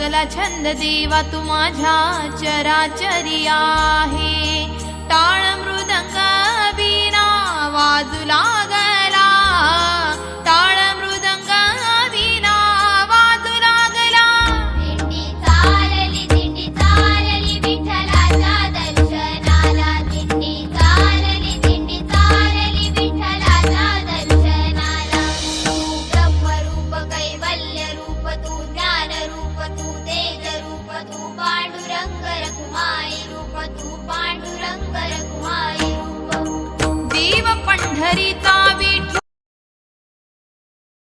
लागला छंद देवा तू माझ्या चराचरी आहे. टाळ मृदंग वीणा वाजू लागला, टाळ मृदंग वीणा वाजू लागला. दिंडी चालली विठ्ठलाच्या दर्शनाला, दिंडी चालली विठ्ठलाच्या दर्शनाला. तू ब्रह्मरूप कैवल्य रूप, तू ज्ञान रूप, तू तेज रूप, तू पांडुरंग रखुमाई रूप, तू पांडुरंग रखुमाई रूप. देव पंढरीचा